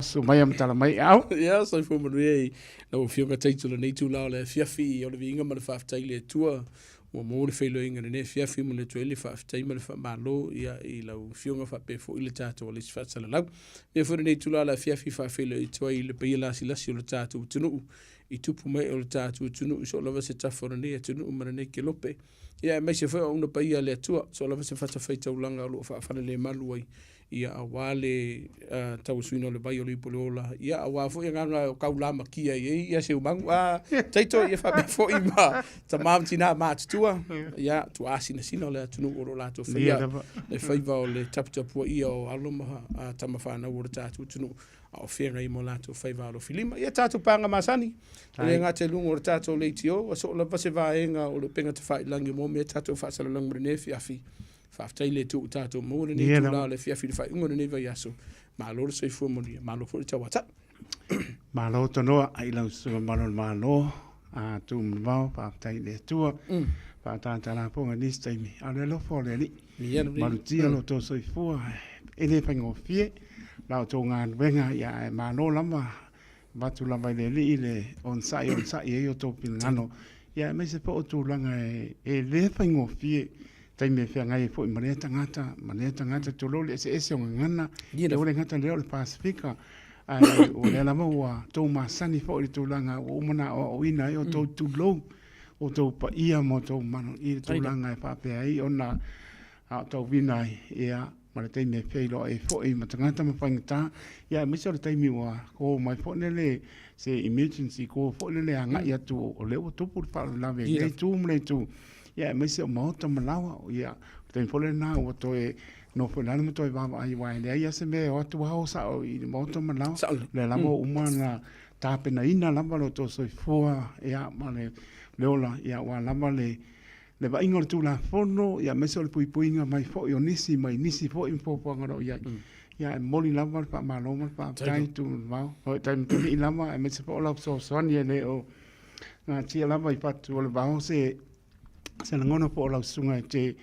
so mai am tala mai au. Ia, so fo mo re no fionga taitula nei tu la le fiafi o le vinga ma le faafetai le tua ua mo le feiloiga lenei fiafi mo le tuai le faafetai ma le faamālō ia i lau fioga faape foʻi le tatou o le isi faasalalau ia foi lenei tula la fiafi faafeiloi tuai i le paia lasilasi o le tatou tunuu i tupu mai o le tatou tunuu so o lava se tafa o lenei atunuu ma lenei kelope ia e maise foi auna paia le atua so o lava se fatafai-taulaga o loo faafale malu ai ia auā le tauasuina o le vai o le ipoleola ia auā foʻi agaga o kaulamakia i ai ia seumagu taito ia faape foʻi ma tamamatina matutua ia tuā sinasina o le atunuu o loo latou faia le faiva o le taputapua ia o alo ma tamafanau o le tatou tunuu a o fenga i mo latou faiva o lo filima ia tatou paga masani le ngate lungo o le tatou le itio so o lava se vaenga o le penga te faailangi mo me tatou faasalalagi ma lenei fiafi faafetai le tuu tatou mo lenei tula le fiafi le faaiʻuga lenei vai aso malo le soifua mo lia malo foʻi le tauataʻi malo tonoa ai lau suga malo le malo a tumavao faafetai le atua faatatalapoga nisi taimi a le alofo o le alii malutia lo tou soifua e lē faigofie lao tō ngā wenga ia e māno lama watu lama i le li i le onsai e o tō pilangano ia e meise po o tūlanga e le whaingo fie taime whea ngai po i manea tangata tō loli ese o ngana le ole ngata leo le Pasifika o le lama ua tō masani po i tūlanga o umana o ina o tō tūlou o tō pa ia mo tō mano i tūlanga e whapea i o na tō wina ia ma le taimi e whiailo e fo'i ma tangata ma whaingata ia misa le taimi ua ko mai fo'nele se emergency ko fo'nele anga ia tu o leo tupu le whao lawe le tu mle tu ia misa o maota malawa ia taimi fo'nele na ua toe no fo'nele ma toe wawa ai wai le ia se me o atu hao sa o i maota malawa le lamo umana tāpena lama lo to soifua ia ma le leola ia ua lama le va ingo tu la fono ia meso le puipuinga mai fo i nisi mai nisi fo i popo ngaro ia ia moli lava pa maloma pa tai tu va o tai tu i lama e meso fo la so sonia le o na tia lava i patu le va se ngono fo la sunga te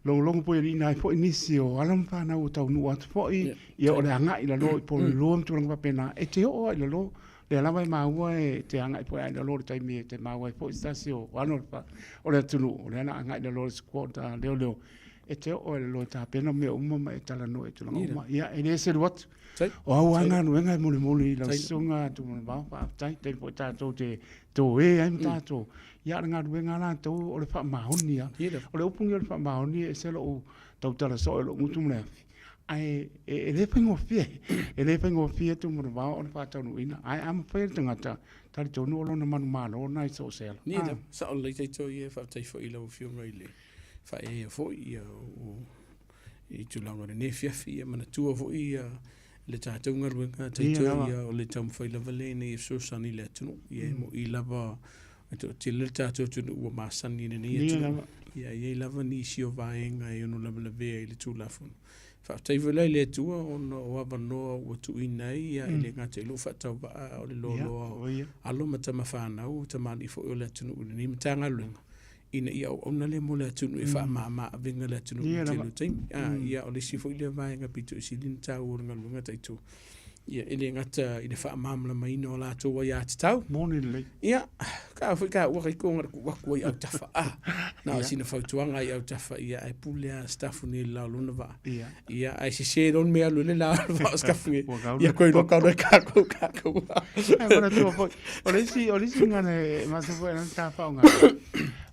long po i nai fo i nisi o alam pa na o tau nu at fo i ia o le anga i la lo po lo tu lang pa pena e te o i la lo le lava i maua e te anga i po ai le lori taimi e te maua i po i stasio wano pa o le tunu o le ana anga i le lori squad leo e te o le lori ta pena me umama e tala no e tulanga uma ia e le se ruat o au anga nuenga e muli la sunga tu ma pa tai te po tato te to e ai tato ia nga nuenga la to o le fa mahoni o le upungi o le fa mahoni e se lo tau tala so lo mutumle ai e le pengo fie tu mo va on fa tau ina ai am fa tangata tali tonu lo na manu malo na so sel ni da sa o le to ye fa tai fo i lo fio mai le fa e fo i o i tu lango ne fia mana tu fo i le tatou ngaruenga tatou ia o le tam fa la vale ne so sani le tunu ye mo i lava to te le tatou tunu o ma sani ne ia ye lava ni si o vaenga e no lava ve le tu la fun fa tai vela le tua on o avano o tu inai ia le ngate lo fa tau ba o le lo alo mata mafana o tamani fo o le tunu ni mtanga lunga ina ia ona le mo le tunu e fa mama venga le tunu telu tai ia o le si fo le vai nga pitu silin tau o nga lunga tai tu ia ele ngata ina fa mama mai no la to wa ya tau monile ia ka foi ka wa ko ngar ku wa ko ia tafa na sina fa tuanga ia tafa ia e pulea staff ni la luna va ia ai se don me alu le la va staff ia ko no ka ko agora tu foi o le si ngane ma se foi na tafa nga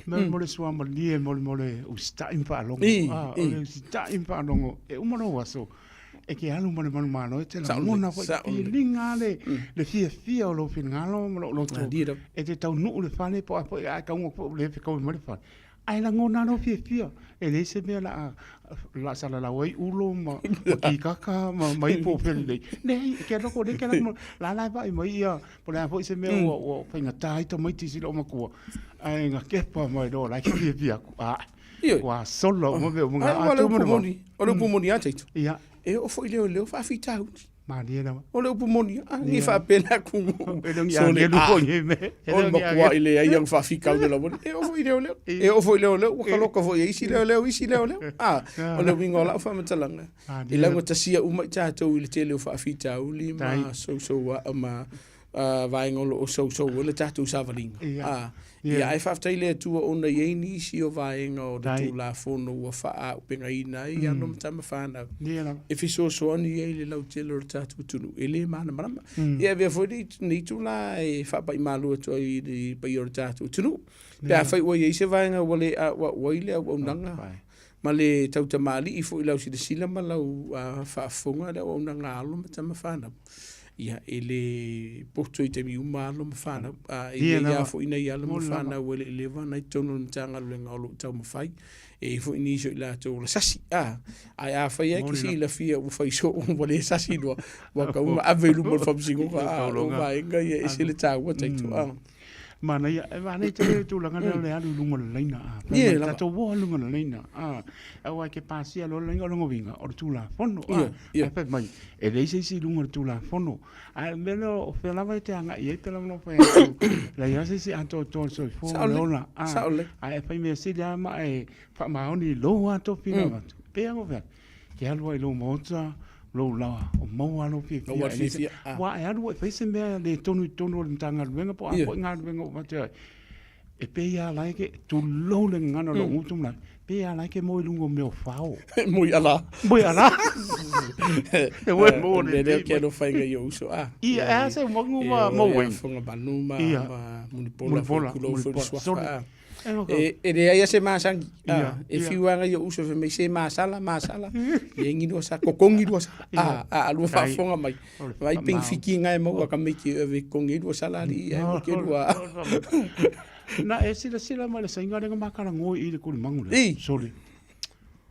mo le suama lie mo o sta impa longo o sta impa longo e umano waso e ke alu mane mano e te la mona foi i linga le fia o lo finalo lo to e te tau nu le fane po a ka un le ko mo le fane ai la ngona no fia e le se me la sala la wai ulo ma ki kaka mai po pele nei ke lo ko de ke la vai mai ia po la foi se me o finga tai to mai ti si lo ma ko ai nga ke pa mai do la fia wa solo mo ve mo nga o le pumoni ate ia e o foi leo fa fitau Mandiena. O le upu moni, ngi fa pena ku. So le ko ye me. O makua ile ai ang fa fika le la bon. E o foi le le. E o foi le le, o ka loka foi isi le le, isi le le. O le wingo la fa matalanga. I lango tasia uma tatou ile tele o fa fita o li ma so ma vai ngolo o so le tatou savalinga. Ia ai whaftaile atua ona iei nisi o vaenga o le tūla whono ua wha au penga ina i anō matama whanau. E fiso soani iei le lau tele o le tātua tunu. E le mana marama. Ia vea fwoi ni tūla e whapai malu atua i pai o le tātua tunu. Pea whai ua iei se vaenga wale a waile au nanga. Ma le tauta mali i fwoi lau si de sila ma lau whaafonga le au nanga alo matama whanau. Ia ele porto i te mi umalo ma whana ia fo ina ia ma whana wele ele wana i tono mtanga luenga o lo tau ma whai e fo ini iso i la tau la sasi ai a whai e kisi la fia u whai so wale sasi noa waka uma avelu mo whamsingo ka o vaenga ia e se le tau wa taito mana ia mana te tu langa le alu lunga leina ta to wo lunga leina ai ke pasi alo lenga longo vinga o tu la fono pe mai e le si lunga tu la fono ai meno fe la vai te anga i te no fe la ia si anto to so fo lola ai pe me si ya ma e fa ma oni lo ato pina pe amo ve ke alu ai lo moza lo la o mo alo fi wa e alu e se me le tonu le tanga luenga po a po nga luenga o mate e pe ia like tu lo le ngana lo utum na pe ia like mo lungo meu fao mo ala e we mo le ke no fainga yo so ia se mo mo wen fonga banuma munipola kulo fo swa e de ai se masangi e fiuanga yo uso fe me se masala e ngi do sa kokongi do sa lu fa fonga mai vai ping fikinga e mo ka me ki e kongi do sa la li e mo ke do na e sila ma le sainga le makara ngoi i le kuli mangule soli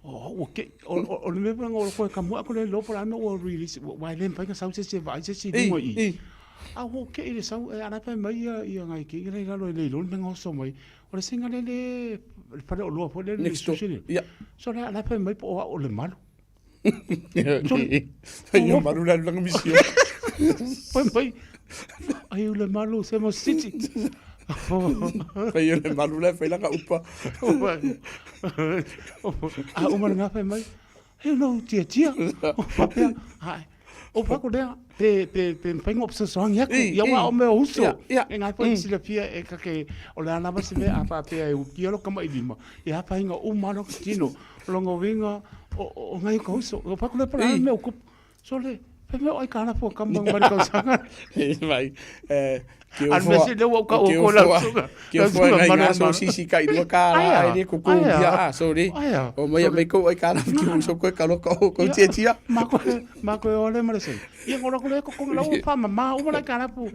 okay o le me panga o ko ka mo ko le lo para no o release wai le pa ka sa se vai se dingo i okay le sa ana pa mai ia ngai ki le lo me ngoso mai o le singa le para o lo po le so la pa mai po o le malo yo malu la misión pai ai o le malo se mo city Pai o le malu la fai la ka upa uma nga pa mai hello tia o pa ko dea pe pai ngop so song ya wa o me uso nga pa si la pia e ka ke o le ana ba se me apa pe e u ki lo ka mai lima ya pa nga o malo tino longo vinga o ngai ko uso o pa ko le para me o ku so le pe me ai kana po ka mang mar ka sanga vai al mesi de o ko la que foi ngai so si kai do ka ai de ko dia so ri o mai me ko ai kana ki so ko ka lo ko tia ma ko ole ma se ia ngora ko le ko la pa ma o ma kana pu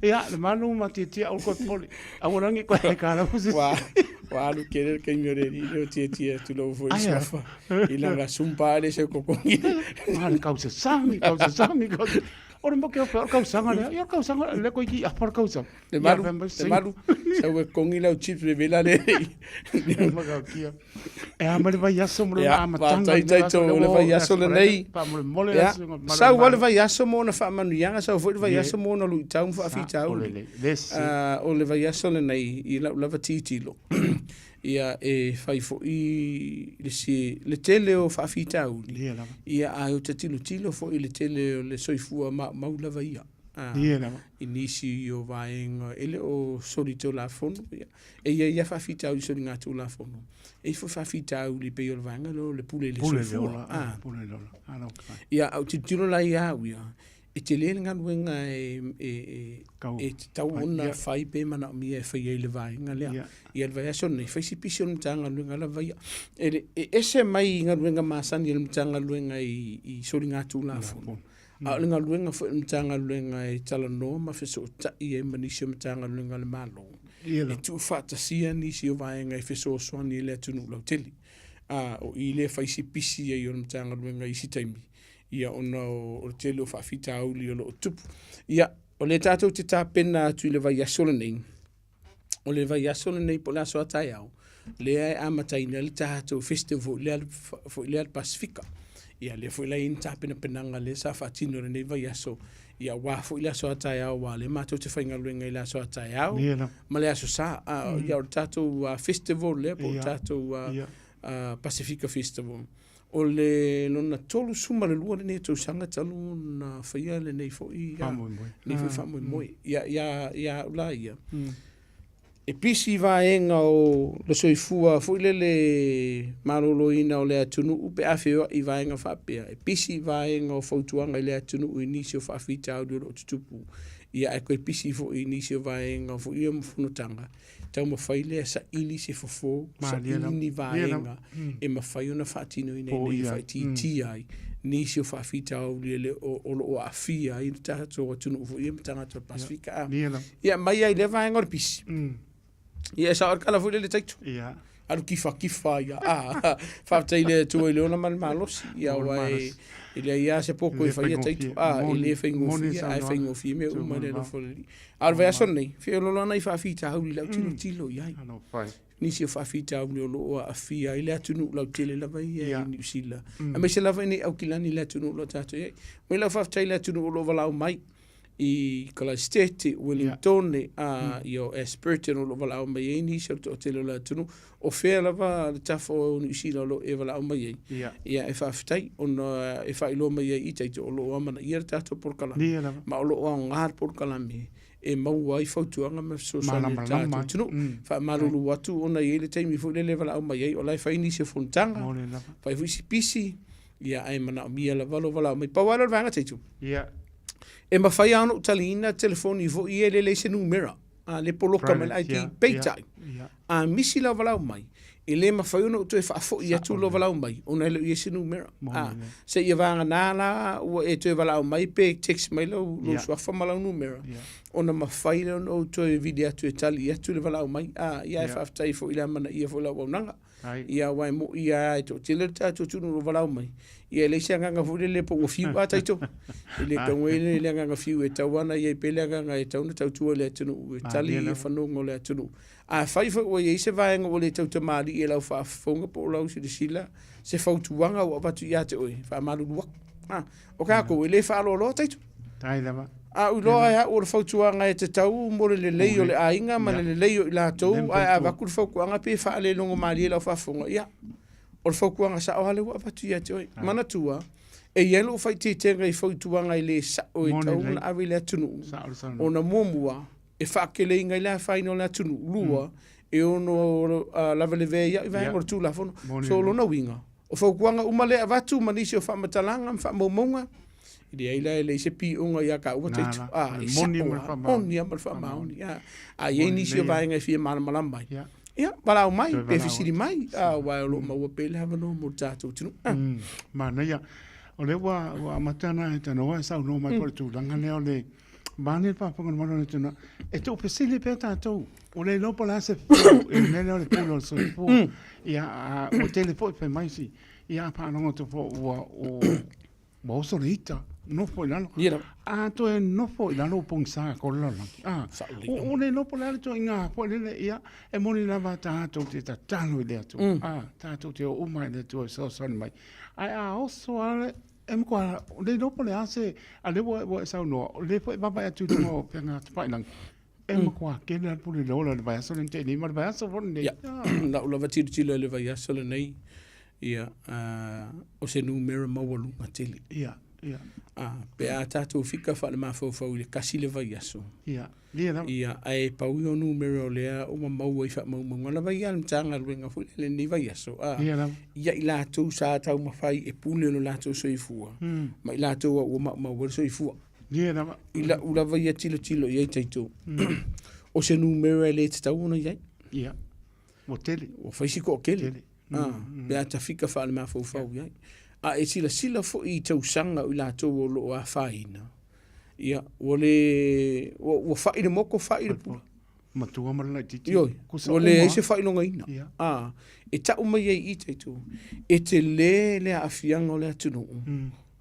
ia le malu ma tia o ko poli a ngora ngi ko kana pu wa lu querer que me ore ri tia tu lo foi sfa i la sumpa de se ko ngi ma causa sangi ora mo ke o kausanga le ko ki a por kausa de malu sa we kongi la chips de vela le ma ka kia e a mare vai aso mo na matanga tai to le vai aso le nei pa mo mole sa wale vai aso mo na fa manu yanga sa foi vai aso mo na lu tau fa fi tau o le vai aso le nei i la titi lo ia e fai fo i le tele o whaafita uni. Ia a o te tilo fo i le tele o le soifua maulava ia. I nisi o vaenga ele o sori tau la fono. E ia whaafita uni sori ngā tau la fono. E fo whaafita uni pe o le vaenga le pule le soifua. Ia au te tilo la ia au ia. E te lele ngā ruenga e tau ona whai pe mana mi e whai e le vaenga lea. Ia le vai aso nei, whai si pisi o le tanga luenga la vai. E ese mai ngā ruenga māsani le tanga luenga i sori ngā tū la fono. A le ngā ruenga whai le tanga luenga e tala noa ma wheso o tai e manisi o tanga luenga le malo. E tu whatasia nisi o vaenga e wheso o soani e lea tunu lau teli. O i le whai si pisi e o le tanga luenga i si taimi. Ia ona o tele o whaafita auli o lo tupu. Ia, o le tātou te tāpena atu i le vai asole nei. O le vai asole nei po le aso atai au. Le ai amataina le tātou festival le al Pasifika. ia le foi la in tapena penanga le sa fatino le nei vai aso ia wa foi la so atai au wa le mato te fainga luenga la so atai au ma le aso sa ia o tato festival le po tato Pacifica Festival o le lona tolu suma le lua nei to sanga talu na faia le nei foi nei foi famo moi ia la ia e pisi vaenga o le soifua foi le maloloina o le atunu upe afeo i vaenga whapea. E pisi vaenga o fautuanga i le atunu u inisio whawhita au o tutupu. Ia e koe pisi fo i inisio vaenga fo ia mawhunutanga. Tau mawhaile sa ili se fofo, sa ili vaenga e mawhai ona whatino i nei whai ti ai. Nisio whawhita au le o afia i tato o tunu fo ia mtangata Pasifika. Ia mai ai le vaenga o pisi. Ia sa or kala foi le taitu. Ia. Aru kifa ia. Fa ile tu ile ona mal malos ia wai ile ia se pouco e faia taitu. Ile fengo fia, ai fengo fia me uma le foli. Ar vai sonei. Fio lo lana i fa fita au le tilo ia. Ano fai. Nisi fa fita au lo a fia ile atunu la tele la vai ia ni sila. A me se la vai ni au kilani le atunu lo tatu ia. Me la fa ile atunu lo vala mai. I kala stete Wellington io Espiritu lo vala o mai ni se to tele la tunu o fe la va tafo ni sila lo e vala o mai ia e fa ftai on e fa ilo mai i tai to lo ama ia tato por kala ma lo o ngar por kala me e mau wai fautuanga me so sa tato tunu fa marulu watu ona ile tai mi fu le vala o mai o lai fa ni se fontanga fa fu pisi ia ai mana mia la vala o mai pa wala vanga taitu ia e mawhai anu talina telefoni vo i ele se numera le poloka me lai ki peitai a misi la walau mai e le mawhai anu tu e whaafo i atu lo walau mai ona ele i se numera se ia vanga nala ua e tu e walau mai pe text mai lo suafa malau numera ona mawhai anu tu e vidi atu e tali i atu le walau mai ia e whaaftai fo i la mana ia fo la waunanga ia wai mo ia e to tele tatu tunu lo walau mai ia le sia nganga fule le po fiu ata ito le kangwele le nganga fiu e tawana ia pele nganga e tauna tautua le tunu tali e fanongo le tunu a fai fo o ia se vai ngo le tauta mali e lau fa fonga po lau se sila se fautuanga o batu ia te oi fa malu wa o ka ko le fa lo taitu tai lava u loa ya o fautuanga e te tau mo le leio le ainga ma le leio la tou a va ku fautuanga pe fa le longo mali lau fa fonga ia o le faukuanga sa o hale ua patu ia te oi. Mana tua, e ielo fai te tenga i fautuanga i le sa o e tau na awe le atunu. O na muamua, e whaakele inga i le whaino le atunu. Lua, e ono lava le vea i vahenga o tu la fono. So lo na winga. O faukuanga umale a vatu manisi o whamatalanga, whamaumonga. I le aila e le se pi unga ia ka ua teitu. E sa oa, moni amal whamaoni. A ie nisi o vahenga i fia malamalamai. Ia, walau mai, pe fisiri mai, wai o lo maua pele hawa no mo tātou tinu. Mana ia, o le wa matana e tanoa e sau no mai kore tūranga leo le mani papunga na mano le tuna. E tō pesili pe tātou, o le lopo la se fu, e me leo le pulo so i fu, ia o telefo i pe maisi, ia pānonga te fo o oso le ita. Nofo i lalo. To e nofo i lalo pong sa ko lalo. O le nopo lalo to inga po le ia e moni lava tātou te tatalo i le atu. Tātou te o umai le tu e so son mai. Ai oso ale e mko le nopo le ase a le wo e sau no. Le po e baba e tu no penga pai nang. E mko ke le puli lo le vai so le te ni mar vai so von nei. Na ulo va tiri le vai so le nei. Ia o se numero mawolu matili. Ia. Pe a tātou fika wha le mawhauwhau le kasi le vai aso. Ia, ai paui o numero lea o ma maua i wha maumau. La vai alam tanga ruenga fule le ni vai aso. Ia i lātou sa tau mawhai e pule no lātou soifua. Ma i lātou o maua soifua. Ila ula vai a tilo iai taito. O se numero e le te tau ona iai. Ia, o tele. O whaisiko o kele. Pe a ta fika wha le mawhauwhau iai. E sila fo i tau sanga o lātou o loo a whaina. Ia, o whaina moko whaina pula. Matua marana i titi. Ioi, o le eise whaina ngaina. E tau mai ei i teitu. E te le a whianga o le atunu.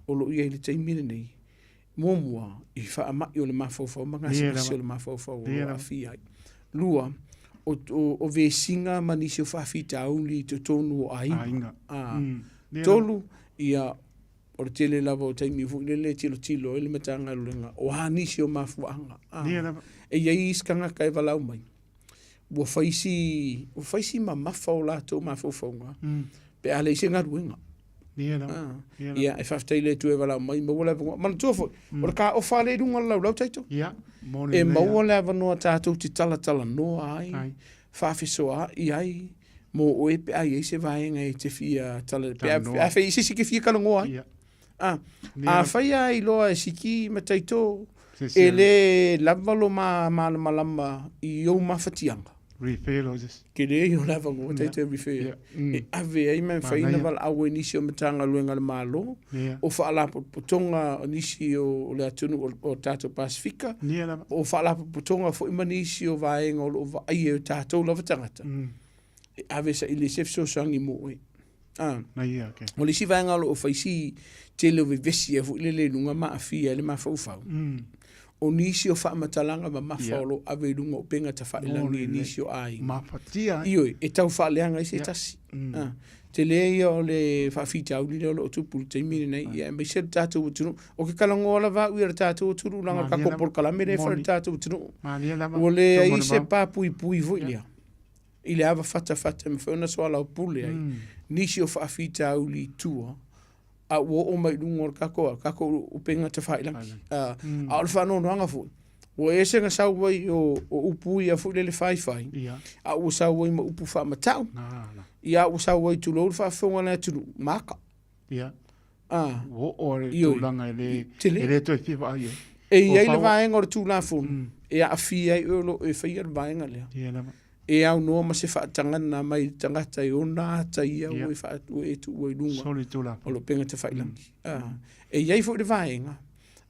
O loo i le taimine nei. Momua, i whaamai o le mawhauwhau. Mangasi o le mawhauwhau o a whiai. Lua, o ve singa manisi o whawhita auli to tonu o ainga. Tolu, ia o tele lava o taimi fu le tilo ele matanga luenga o hanisi o mafuanga e ia iskanga kai valau mai o faisi mamafa o latou mafaufaunga pe ale isenga ruenga ia e faftai le tu e valau mai mo le ma tu fo o ka o fale dunga lau taito e mo le vano tatou ti tala no ai fafisoa ai mo o e pe ai se vaenga e te fia tala pe a fe isi ke fia kalongo ai a faia i loa e siki mataito e le lavalo malama i o mafatianga ke le i o lavalo mataito e refer e ave ai man faina val awe nisi o matanga luenga le malo o faala potonga nisi o le atunu o tato Pasifika o faala potonga fo imanisi o vaenga o va ai o tato lava tangata ave sa ili sef so sangi mo e o le si vaenga o faisi tele o vivesi e fu le lunga ma afia le ma faufau o nisi o whamatalanga ma mawholo ave lunga o penga ta whailangi nisi o ai mafatia ioi e tau whaleanga i se tasi te lea o le whawhita au lile o lo tupu te mire nei ia mai se tātou utunu o ke kalango ala va uira tātou utunu langa ka kopol kalamere whare tātou utunu o le i se pāpui pui voilia i le ava fata me whauna soala o pule ai nisi o whawhita au li tua a o mai lungo kako upenga te whailangi a o whanau noanga fu o e senga sau wai o upui a fuile le whai a o sau wai ma upu wha matau ia o sau wai tu lor wha whonga na tunu maka o re tūlanga e le toi whiwa ai e iai le vaenga o le tūla funu e a fia i olo e whaia le vaenga lea e au noa ma se whaatangana mai tangata e ona ata ia o e whaatu e tu o i lunga o lo penga te whailangi e iai fo le vaenga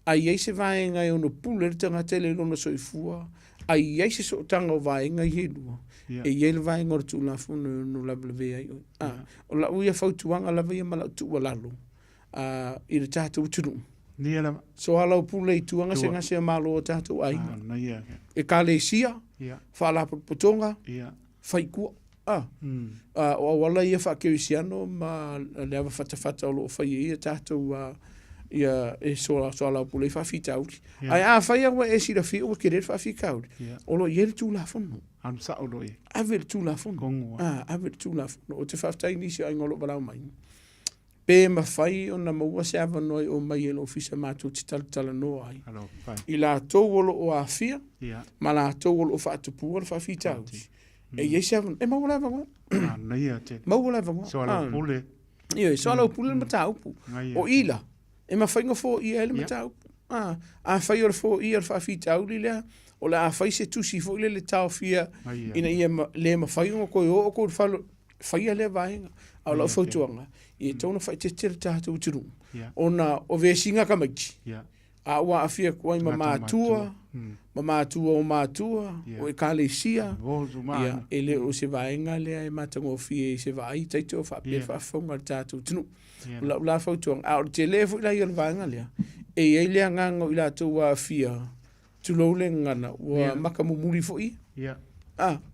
a iai se vaenga e ono pule le tangata le lona soifua a iai se so tanga o vaenga i henua e iai le vaenga o le tūla funu no labla vea i o la uia fautuanga lava ia mala tu lalo i le tātou tunu so ala pule i tuanga se ngase malo o tātou ai e ka le sia whala potonga whaikua o wala ia whakewisiano ma lewa whatawhata o lo whai ia tātou ia e soa ala pule whawhita auri ai a whai awa e sira whio o kere whawhika auri o lo iere tū la whono ave le tū la whono ave le tū la whono o te whaftai nisi ai ngolo walau mai pe ma fai o na maua se ava noi o mai elo ofisa mātou te tala no ai. I la tau olo o awhia, ma la tau olo o whaatupu o whawhita au. E iei se ava, e maua lai vangoa. Maua lai vangoa. So ala pule. Ie, so ala pule le mata upu. O ila, e ma whainga fo ia ele mata upu. A whai o le fo ia le whawhita au li lea, o le a whai se tusi fo ile le tau fia, ina ia le ma whainga koe o koe whaia le vaenga. Au lau whautuanga. I e tauna whai te tere tātou tunu. Ona o vesinga ka maiti. A ua awhia kuai ma mātua o mātua, o e kāle sia. E le o se vaenga lea e matango fie i se vai, taito o whapia whafonga tātou tunu. La whautuanga. A o te lea fu ila i o le vaenga lea. E ei lea ngango i la tau a awhia tulou le ngana, ua makamumuri fo i.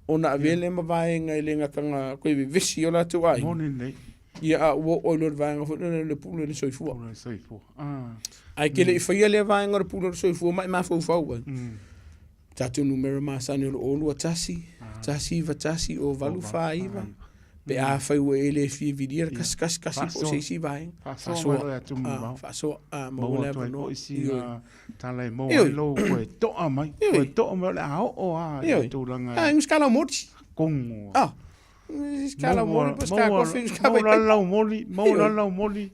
Ona avele ma vaenga i le ngakanga koe vesi o la tau ai. Ia o lor vaenga fo le pulo le soifua. Ai ke le whaia le vaenga le pulo le soifua mai mafau fau ai. Tātou numero masani o olu a tasi vatasi o valu whaiva. Pe a whaiwa e le fie vidia kasi po seisi vaenga. Whasoa maua lea no. Tala e maua lo koe toa mai. Koe toa mai le ao o a tūranga. Ingus kala moti. Kongo. Skala moli, maula lau moli,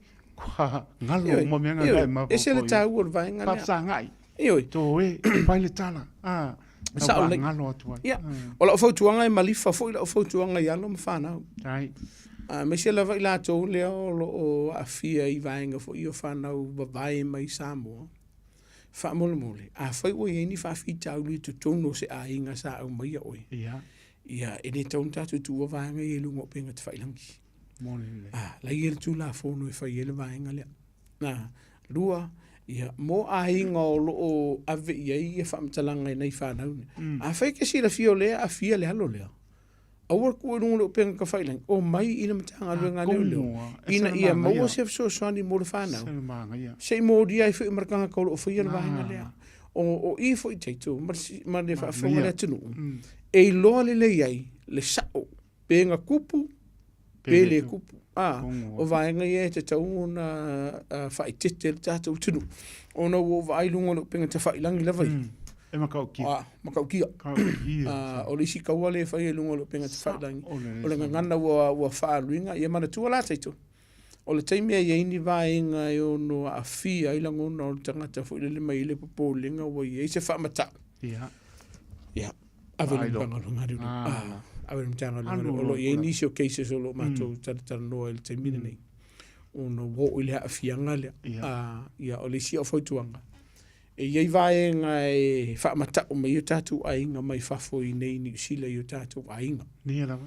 ngalo mo me ngai ma. Ese le tau o vaenga. Papsa ngai. Ioi. To e pai le tala. Sa o ngalo atu. Ia. O la fotuanga e malifa fo la fotuanga ia lo mfana. Ai. Me se la vai la to le o afia i vaenga fo io fana o vai mai Samoa. Fa mole. A foi o ni fa fita o to tono se a inga sa o mai oi. Ia. Ia, e ne taun tatu tua vaenga i lunga o penga te whailangi. Mone. La i ele tu la fono e whai ele vaenga lea. Lua, ia, mo a hinga o loo ave ia i e whamtalanga i nei whanau. A whai ke sira fio lea, a fia le halo lea. Aua kua runga leo penga ka whailang. O mai ina matanga luenga leo leo. Ina ia maua se so soani mo le whanau. Se mo dia i whi marakanga kaolo o whaia le wahinga lea. O i fo i teito, ma le whaafonga lea tunu. E loa le le iai, le sao, penga kupu, pele kupu. O vaenga ia te tau na whai tete le tātou tunu. O na o vai lunga leo penga te whailangi la vai. E makau kia. Makau kia. O le isi kaua le whai lunga leo penga te whailangi. O le ngana ua whaaluinga, ia mana tua la teito. O le taimea ia ini vaenga e ono a fia i langona o le tangata fo ile mai le popolinga wa ia se whaamata. Ia. Awe le mpangalunga riu. Awe le mpangalunga riu. O lo ia ini sio cases o lo matou taratara noa le taimina nei. Ono wo ile a fianga lea. Ia o le sia o foituanga. E iai vaenga e whaamata o mai o tātou ainga mai whafo i nei ni usila i o tātou ainga. Nia lava.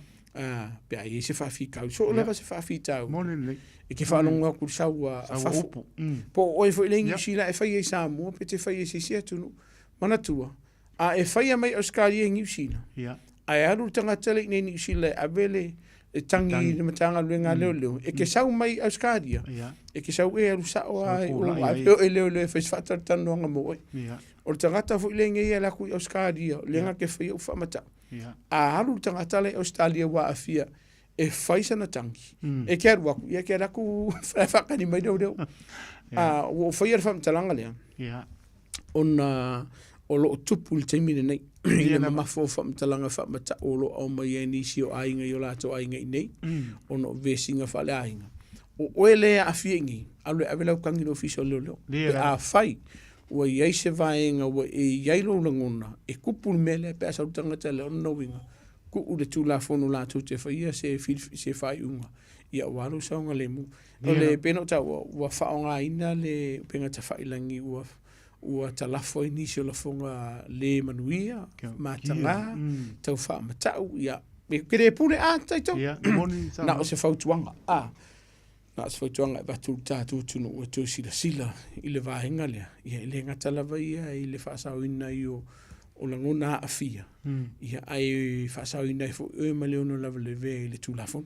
Pea i se whaafi kau. So lava se whaafi tau. Mone nei. E ke whanonga ku sau a whafo. Po oi fo ilengi sila e whai e Samoa, pe te whai e se sia tunu. Manatua. A e whai a mai Australia e New Zealand. A e aru tangatale nei New Zealand a vele e tangi na matanga luenga leo leo. E ke sau mai Australia. E ke sau e aru sao a e leo leo e whai whatar tanoanga mo oi. O le tangata fo ilengi e la ku Australia. Lenga ke whai au whamata. A aru tangatale Australia wa a fia. E whaisa na tangi. E kia ruaku. Ia kia raku whakani mai rau rau. O whaia ra whamtalanga lea. O lo tupu le taimine nei. Ina mamafo whamtalanga whamata o lo au mai e nisi o ainga i o lato ainga i nei. O no vesinga whale ainga. O oe lea a fiengi. Alwe awelau kangi no fiso leo leo. E a whai. Ua iai se vaenga. Ua e iai lo langona. E kupu le mele. Pe asa utangata le ono winga. Ku u le tulafono la tu te whaia se whai unga. Ia waru saunga le mu. O le peno tau ua whaonga ina le penga ta whailangi ua talafo i nisi o la fonga le manuia, matanga, tau wha matau. Ia, kere pule a taito. Na o se whautuanga. Na o se whautuanga e batu tātou tunu ua tau sila i le vahenga lea. Ia, le ngatalawa ia i le whaasau ina i o langona a fia. Ia ai whaasau ina i fo e ma leo no lava le ve le tūlafon.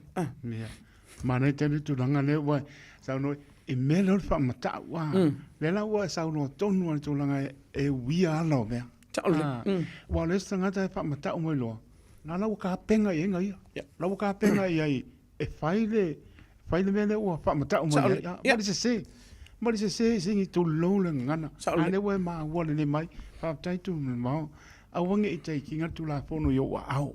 Ma nei tēne tūranga leo wai. Sau noi, e me leo le whamata ua. Le la ua sau no tonu an tūranga e wia alo mea. Wa le stangata e whamata umoi loa. Nā lau ka penga i enga ia. Lau ka penga i ai e whaile mea le ua whamata umoi ia. Mari se singi tu lo le ngana. Ane ua maa ua le mai. Whaatai tu me mau. Awange i tei ki ngatu la fono i o au.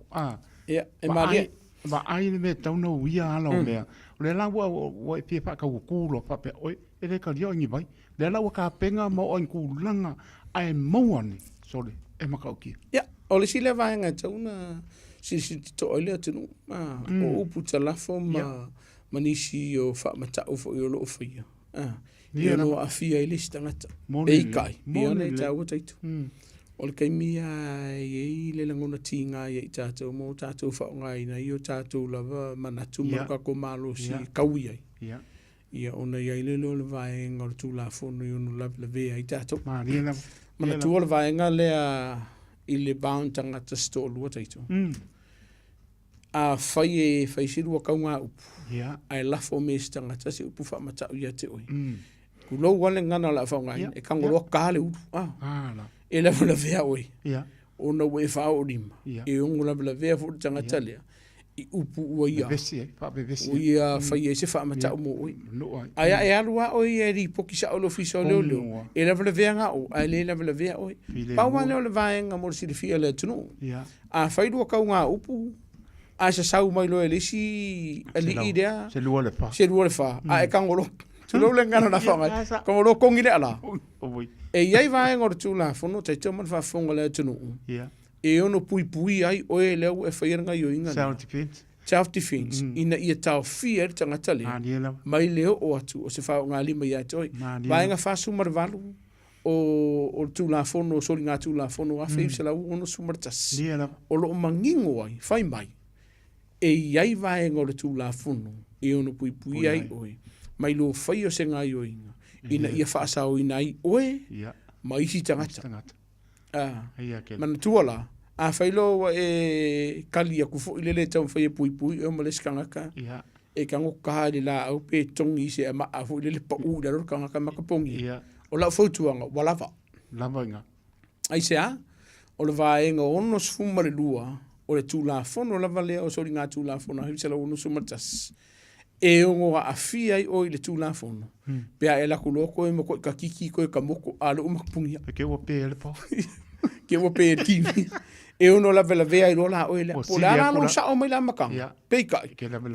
Ia, e maria. Wa ai me tauna uia ala o mea. Le la ua e pia whaka ukuro whape. Oi, e re ka rio ingi vai. Le la ua ka penga mo o inkulanga ai mauani. Sorry, e makau kia. Ia, o le sile vaenga tauna si to oile atinu. O upu talafo ma nisi o whamatau fo i o loo whaia. Ia no a fia i lisi tangata. E kai. Ia nei tau taitu. O le kaimia i le langona tinga i tātou mo tātou whaonga ina i o tātou lava manatu maka ko malo si kaui ai. Ia ona i aile leo le vaenga o le tūlafono i onu lava le vea i tātou. Manatu o le vaenga lea i le baun tangata sto lua taitu. A whai sirua kaunga upu. Ai lafo me si tangata se upu whamatau ia te oi. Kulou wale ngana la whaonga ina. E kangoroa kāle uru. E lewa la vea oi. O na ue whao rima. E ongo la vea fo tangata lea. I upu ua ia. O ia whai e se whamatau mo oi. Aia e alua oi e ri poki sa olo fiso leo leo. E lewa la vea nga o. Ai le lewa la vea oi. Paua leo le vaenga mo si le fia le tunu. A whairua kau ngā upu. A sa sau mai loe lesi ali idea. Se lua le wha. Se lua le wha. A e kangolo. Tulo le ngana na whanga. Kangolo kongi le ala. E iai vaenga o tūla fono. Tai tau man whafonga le tunu. E ono pui ai. Oe leo e whairanga i o inga. Self-defense. Self-defense. Ina ia tau fia e tangatale. Mai leo o atu. O se whao ngā lima i atoi. Vaenga whasu marvalu. O tūla fono. O sori ngā tūla fono. A whaiu se lau ono sumartas. O lo mangingo ai. Whai mai. E iai vaenga o le tūla fono. E ono pui ai oe. Mai lo whai o se ngā i o inga. Ina ia whaasao ina ai oe. Ma isi tangata. Mana tuala. A failo e kali aku fo ile le tau fai pui pui o male skangaka. Ia. E kango kahari la au pe tongi se ama a fo ile pa u da ro kangaka makapongi. Ia. O la fotuanga walava. Lava inga. Ai se a o le vaenga ono sfuma le lua o le tula fono lava le o sori ngā tula fono hi se la ono sumatas. E ongo a afia i o i le tula fono. Pea e la kuloko e mako ka kiki ko e ka moko a le umakupungi. Ke wa pe le po. Ke wa pe kimi. E ono la vela vea i rola o ele. Po la la lo sa o mai la makanga. Peika.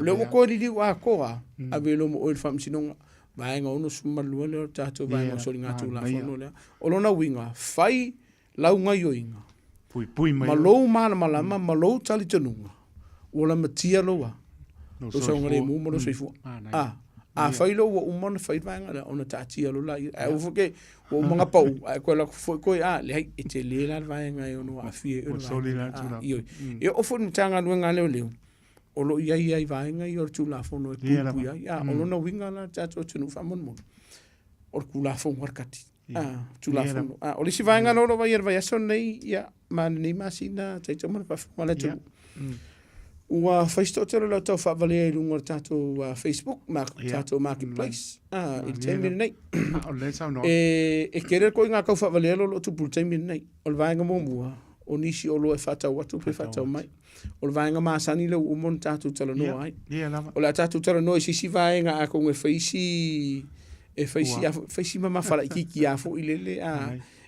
Le o ko li wa koa. A velo mo o il fam sinonga. Vaenga ono suma lua le o tato vaenga sori ngā tula fono le. O lona winga. Fai lau ngai o inga. Pui mai. Malou mana malama malou tali tanunga. Ola matia loa. Lo sa ngare mu mo lo soifu. A fai lo o umana fai vaenga ona tatia lo la. A o foke o manga pau. A ko la ko le e te le la vaenga e ono afie o soli la tula. E o fo ntanga luenga leo leo. O lo ia vaenga i o tula fono e pupu ia. O lo na winga la tato tunu famon mo. O kula fo markati. Tula fono. O le si vaenga no lo vai vai so nei ia man ni masina te te mo pa mala tu. Ua faistotero la tau whaavale e lunga tato Facebook, tato Marketplace. I te mire nei. E kere ko ngā kau whaavale lo tupu te mire nei. O le vaenga mōmua, o nisi o lo e whatau watu pe whatau mai. O le vaenga māsani le umon tato tala noa ai. O le tato tala noa sisi vaenga a konge whaisi mama whala ikiki a fo ilele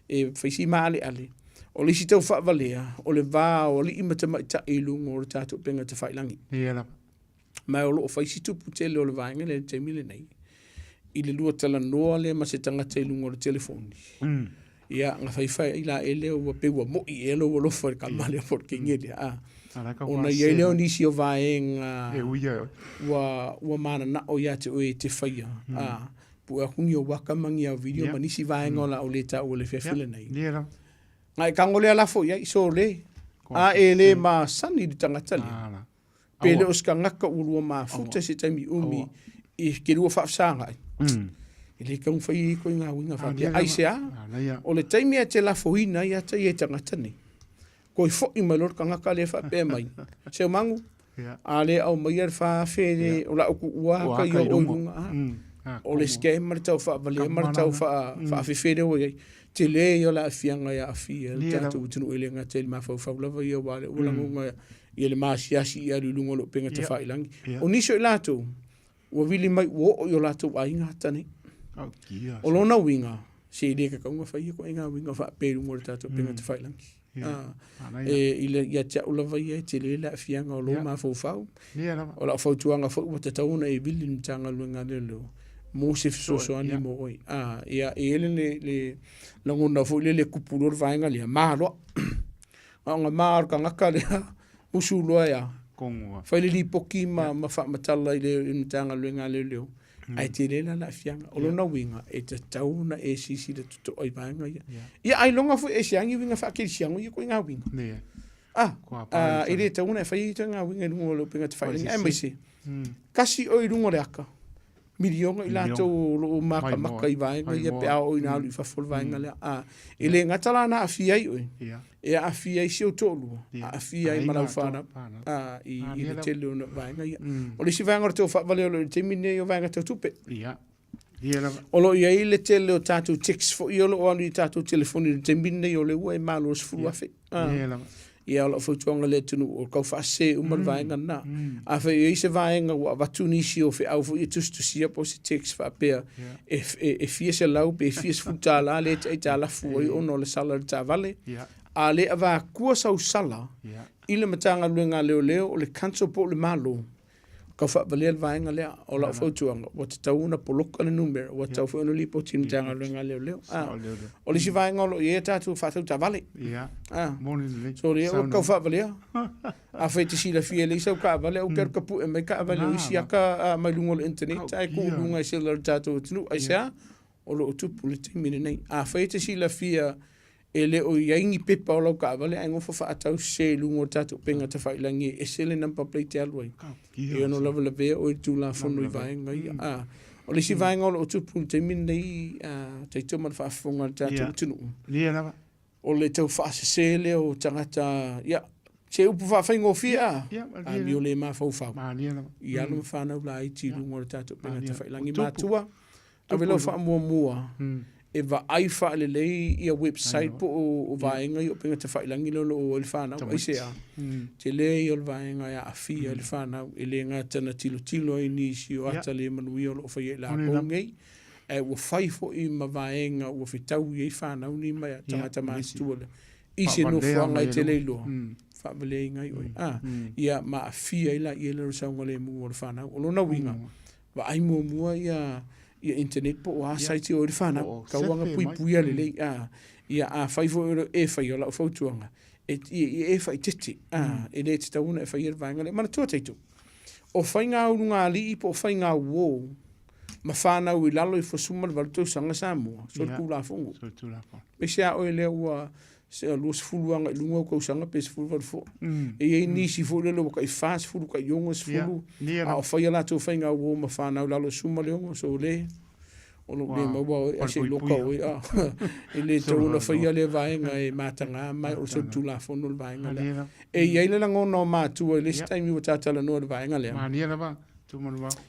e whaisi maale ale. O le si tau whaavalea, o le vā, o le imata mai ta ilunga o le tātou penga te whailangi. Mai o loo whaisi tupu tele o le vāinga le te mile nei. I le lua tala noa le ma se tangata ilunga o le telefoni. Ia, ngā whaiwhai ila ele o peua mo i elo o lofa ka male por ke ngere. O na ia leo nisi o vāenga wa mana na o ia te oe te whaia. Pua kungi o wakamangi a video ma nisi vāenga o la o le ta o le whiawhile nei. Ngai kangole ala fo ia iso le. E le ma sani di tangata le. Pele o ska ngaka urua ma futa se taimi umi i ke rua whaafsanga ai. I le kaung whai ko ngā winga whapia. Ai se a. O le taimi a te la fohina i ata i e tangata ne. Ko i fo i malor ka ngaka le whapea mai. Se o mangu. A le au mai ar whaafere o la uku ua ka i o oirunga. O le ske maritau whaavale maritau whaafefere o iei. Te le yo la fianga ya afia tatu tunu ele nga te ma fau fau lava yo wale ulangunga ye le masiasi ya lulunga lo penga te whailangi. O niso i lato, ua wili mai wo yo lato a inga tane. O lona winga, se ile ka kaunga whai ko inga winga wha peru mo le tato penga te whailangi. Ile ia tia ulava ia te le la fianga o lo ma fau fau. O la fau tuanga fau wata tauna e wili mtanga luenga lelo. Mo se so ani mo oi ia ele le ngona fo le kupulor vaenga le malo nga mar ka ngaka le usulo ya kongo fa le poki ma fa matala ile mtanga luenga le ai te le la fianga o lona winga e te tauna e sisi le tuto oi vaenga ia ai longa fo e siangi winga fa ke siango i ko nga winga ile tauna fa i tanga winga ngo lo penga te fa ai mai se kasi oi lungo le aka milionga i lato lo maka i vaenga ia pe ao ina alu i whafol vaenga lea. Ele ngatala na awhia i oi. E awhia i seo tolu. Awhia i marau whana. I le tele o na vaenga ia. O le si vaenga o teo whawale o le te mine o vaenga teo tupe. O lo ia i le tele o tātou text fo i o lo anu i tātou telefoni le te mine o le ua e malo o sifuru afe. Ia o la whautuanga le tunu o kau whaase umar vaenga na. A whai i se vaenga wa watu nisi o whi au fu i tustusia po se text whapea. E fia se lau pe e fia se futa la le te eita la fuoi ono le sala le ta vale. A le a wā kua sau sala i le matanga luenga leo leo o le kanso po le malo. Kau whaapalea le vaenga lea o la whautuanga. Wa te tauna po loka le numera. Wa tau whaunu li po tini tanga luenga leo leo. O le si vaenga o lo i e tātou whatau ta vale. So rea o kau whaapalea. A whai te sila fia le isau ka vale. O keru ka pu e mai ka vale. O isi aka mai lunga le internet. Ai ko lunga i sila le tātou tinu. Ai sea o lo utupu le teimine nei. A whai te sila fia e le o iaingi pepa o lau ka vale. Ai ngofa whaatau se lunga o tātou penga te whailangi. E se le nampa plate aluai. E ono lava la vea o i tūla whono i vaenga ia. O le si vaenga o lo utupu te min nei te tomar whaafonga tātou tunu. o le tau whaasese le o tangata, ia, se upu whawhaingo fia, a mi o le ma whauwhau. I alo ma whanau la i tiru ngore tātou penga te whailangi mātua, a velo wha mua. E va ai wha le lei i a website po o vaenga i o penga te whailangi lolo o le whanau, ai se a. Te le i o le vaenga ia a fia le whanau, e le ngā tana tilo i nisi o ata le manui o lo whai e la pongei. E ua whaifo i ma vaenga ua whitau i whanau ni mai a tangata māstua le. I se no whanga i te leilo. Whaavale i ngai oi. Ia ma a fia i la i e lero saunga le mu o le whanau. O lona winga. Wa ai mua ia internet po o a saiti o le whanau. Ka wanga pui ale lei. Ia a whaifo e whai o lau whautuanga. E whai tete. E le te tauna e whai e vaenga le. Mana tua teitu. O whai ngā urunga li i po o whai ngā uo. Ma whanau i lalo i whasuma le walutou sanga Samoa. So le kula fongo. Me sea oe lea ua se a lua sifuluanga i lunga o kausanga pe sifulu walfo. E ei nisi fulu leo waka i wha sifulu ka ionga sifulu. A o whai alatou whai ngā uo ma whanau lalo suma leonga. So le o lo le maua a se loka oe. E le tauna whai ale vaenga e mātanga mai o so tula fono le vaenga lea. E iei le langona o mātua le staimi o tātala noa le vaenga lea. Mania lava.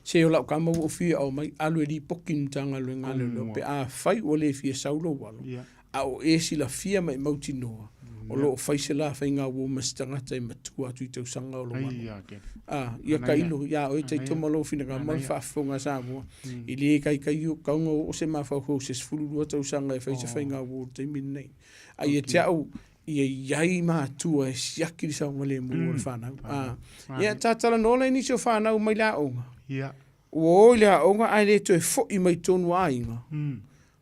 Se o lau kama o fia au mai alu e li pokin tanga lue ngale lo pe a fai o le fia saulo walo a o e si la fia mai mauti noa o lo fai se la fai ngā wo mastangata i matua tu i tau sanga o lo walo ia ka ilo ia o e tei toma lo fina ka mal whaafonga Samoa i le kai o kaunga o se mawhau ho se sfulu lua tau sanga e fai se fai ngā wo te min nei a ia te au ia iai mātua e siaki li saunga le mua le whanau. Ia tātala nola inisi o whanau mai la onga. Ua oi la onga ai le to e fo i mai tonu a inga.